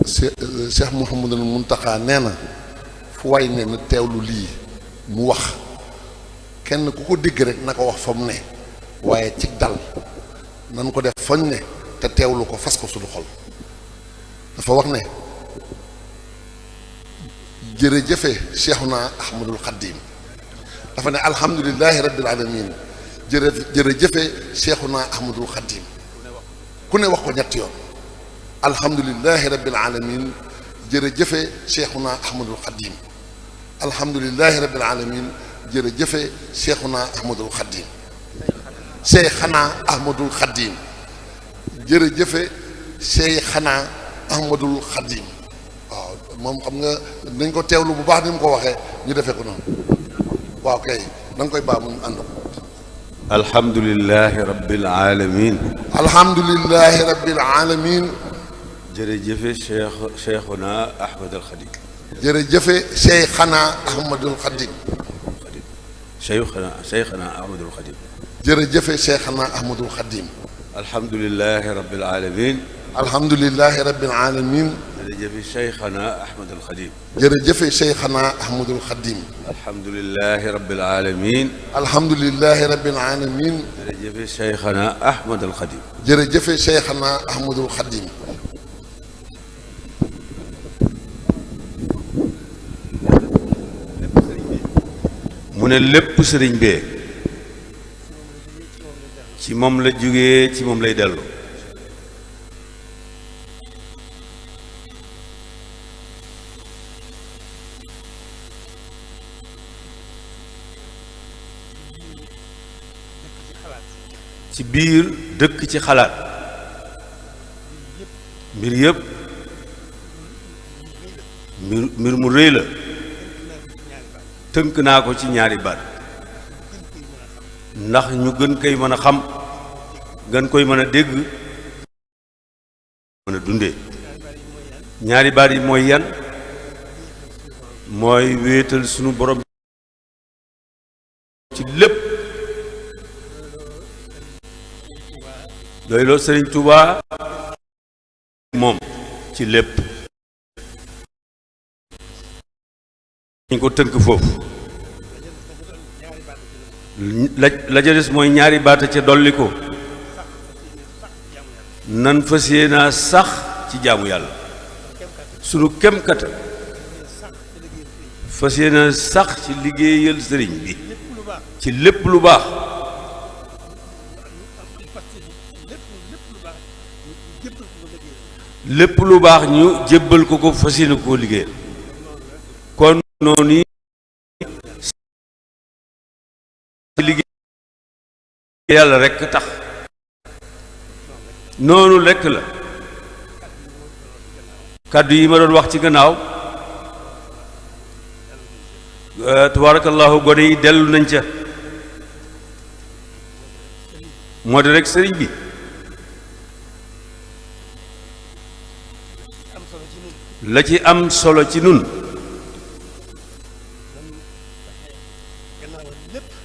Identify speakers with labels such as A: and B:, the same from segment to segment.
A: Cheikh Mouhamadul Mountakha nee na fu waay ne na teewlu lii mu wax kenn ku ko dégg rek na ko wax fa mu ne waaye ci dal nan ko def fañ ne te teewlu ko fas ko suñu xol dafa wax ne jërëjëfe Cheikhuna Ahmadul Khadim dafa ne alhamdulillahi rabbil alamin jërëjëfe Cheikhuna Ahmadul Khadim ku ne wax ko ñetti yoon alhamdulillahi rabbil alamin jërëjëfe Cheikhuna Ahmadul Khadim alhamdulillahi rabbil alamin jërëjëfe Cheikhuna Ahmadul Khadim Cheikhana Ahmadul Khadim jërëjëfe Cheikhana Ahmadul Khadim waaw moom xam nga dañ ko teewlu bu baax ni mu ko waxee ñu defee ko noonu waaw kay da nga koy baax mu ànd ko
B: alhamdulillahi rabbil alamin
A: alhamdulillahi rabbil alamin
B: jërëjëfe Cheikhuna Ahmadul Khadim
A: jërëjëfe Cheikhana Ahmadul Khadim
B: Cheikhana Ahmadul Khadim
A: jërëjëfe Cheikhana Ahmadul Khadim
B: alhamdulillahi rabbil alamin
A: alhamdulillahi rabbil alamin
B: jërëjëfe Cheikhana Ahmadul Khadim
A: jërëjëfe Cheikhana Ahmadul Khadim
B: alhamdulillahi rabbil alamin
A: alhamdulillahi rabbil alamin
B: jërëjëfe Cheikhana Ahmadul Khadim
A: jërëjëfe Cheikhana Ahmadul Khadim
B: mu ne lépp sëriñ bee ci moom la jógee ci moom lay dellu ci biir dëkk ci xalaat mbir yëpp mbir mu rëy la tënk naa ko ci ñaari baat ndax ñu gën koy mën a xam gën koy mën a dégg mën a dundee ñaari baat yi mooy yan mooy wéetal sunu borom ci lépp doyloo Sëriñ Tuubaa moom ci lépp ñu ko tënk foofu la ja des mooy ñaari baata ca dolli ko nan fas yéenaa sax ci jaamu yàlla sunu kem kata fas yéenaa sax ci liggéeyal sëriñ bi ci lépp lu baax lépp lu baax ñu jébbal ko ko fas yéene koo liggéeyal kon noonu ci liggéey yàlla rekk tax noonu rekk la kàddu yi ma doon wax ci gannaaw tabarakallahu gone yi dellu nañ ca moo di rekk sëriñ bi la ci am solo ci nun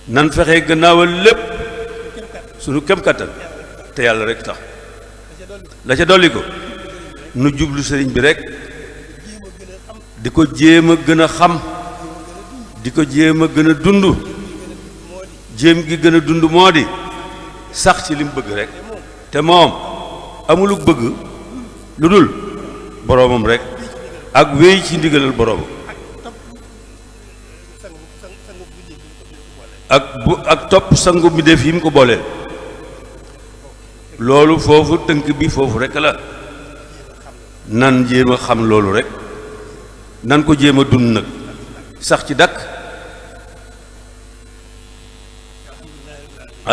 B: nan fexe gannaawal lépp sunu kem kattan te yàlla rek tax la ca dolli ko nu jublu sëriñ bi rek di ko jéem a gën a xam di ko jéem a gën a dund jéem gi gën a dund moo di sax ci li mu bëgg rek te moom amulu bëgg lu dul boroomam rek ak wéy ci ndigalal boroomam ak topp sangu bi def yi mu ko booleel loolu foofu tënk bi foofu rek la nan jéem a xam loolu rek nan ko jéem a dund nag sax ci dakk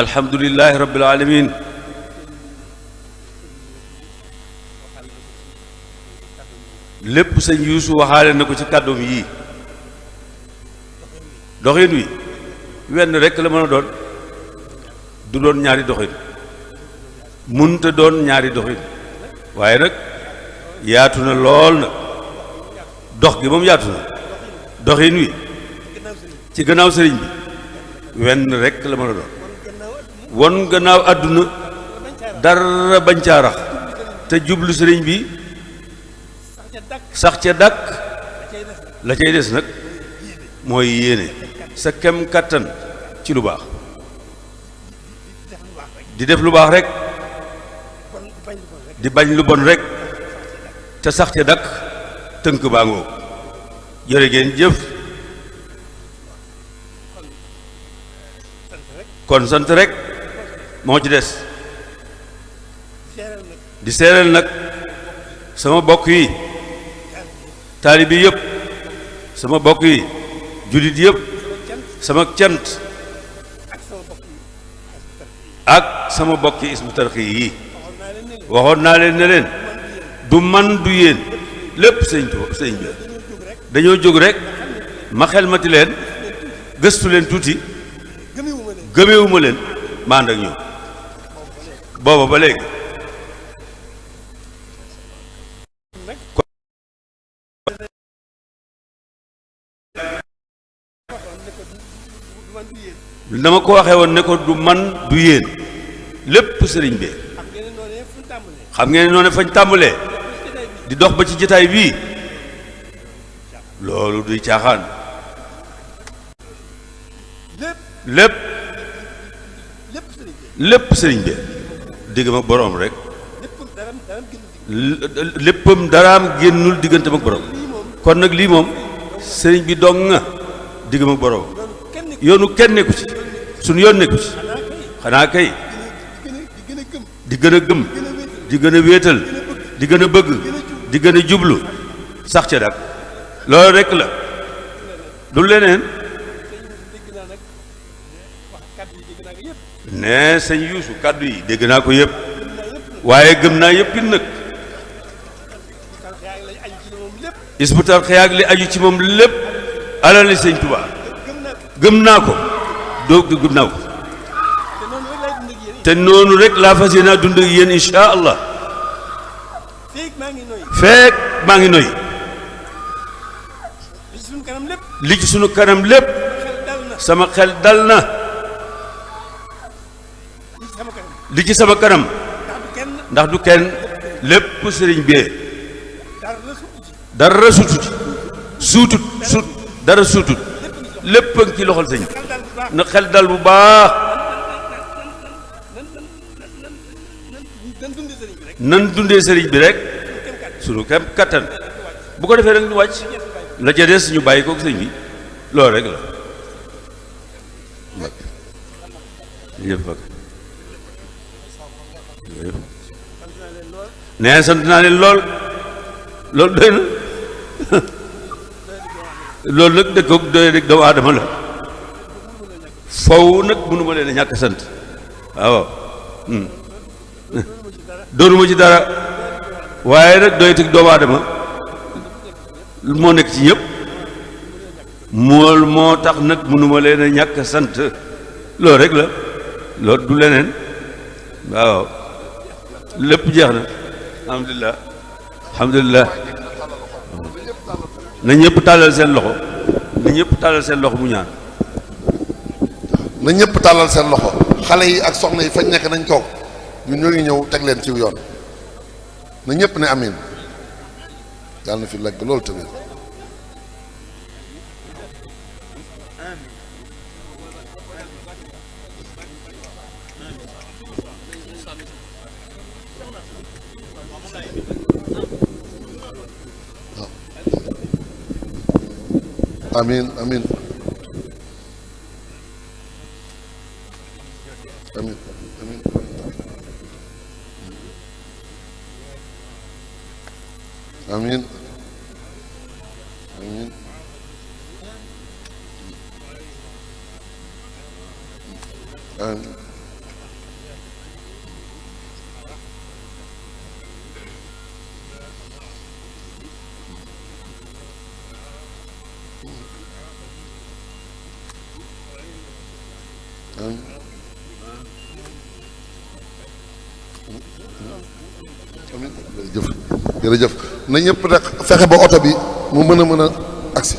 B: alhamdulillahi rabbil alamin lépp sëñ Yuusu waxaale na ko ci kàddoom yii doxin wi wenn rekk la mën a doon du doon ñaari doxin munta doon ñaari doxin waaye nag yaatu na lool nag dox gi moom yaatu na doxin wi ci gannaaw sëriñ bi wenn rekk la mën a doon won gannaaw àdduna dara bañ caa rax te jublu sëriñ bi sax ca dàkk la cay des nag mooy yéene sa kem kattan ci lu baax di def lu baax rek di bañ lu bon rek te sax ca dàkk tënk baa ngoo jërë ngeen jëf kon sant rek moo ci des di seereel nag sama bokk yi taalibi yëpp sama bokk yi jullit yëpp sama cant ak sama bokk yi Hizbut Tarqiyyah yi waxoon naa leen ne leen du man du yéen lépp sëñ bi dañoo jóg rek ma xelmati leen gëstu leen tuuti gëmewuma leen ma ànd ak ñoom booba ba léegi dama ko waxee woon ne ko du man du yéen lépp sëriñ bi xam ngeen noonu fañ tàmbalee di dox ba ci jotaay bii loolu duy caaxaan lépp sëriñ bi digg ma boroom rek léppam daraam génnul diggante ak boroom kon nag lii moom sëriñ bi dong nga digg ma boroom yoonu kenn nekku ci suñu yoon nekku ci xanaa kay di gën a gëm di gën a wéetal di gën a bëgg di gën a jublu sax ca dak loolu rekk la du leneen ne sëñ Yuusu kàddu yi dégg naa ko yëpp waaye gëm naa yëpp it nag Hizbut Tarqiyyah li aju ci moom lépp alal li sëñ Tuubaa gëm naa ko gëm naa ko te noonu rek laa fas yéene dund ak yéen insha allah feek maa ngi noy li ci sunu kanam lépp sama xel dal na li ci sama kanam ndax du kenn lépp sëriñ bee dara suutut dara suutut lépp a ngi ci loxol sëñ na xel dal bu baax nan dundee sëriñ bi rek sunu kem kattan bu ko defee nag ñu wàcc la ca des ñu bàyyi kook sëñ bi loolu rek la nee sant naa leen lool loolu doy na loolu nag dëkkoog doy rek doomu aadama la faw nag mënuma leen a ñàkk sant waaw doonuma ci dara waaye nag doy teg doomu aadama moo nekk ci ñëpp moo tax nag mënuma leen a ñàkk sant loolu rek la loolu du leneen waaw lépp jeex na alhamdulilah na ñëpp tàllal seen loxo mu ñaan
A: na ñëpp tàllal seen loxo xale yi ak soxna yi fañ nekk nañ toog ñun ñoo ngi ñëw teg leen ci yoon na ñëpp ne amin yàlla na fi lekk loolu tamit amin amin amin amin amin amin amin jërëjëf na ñëpp rek fexe ba oto bi mu mën a agsi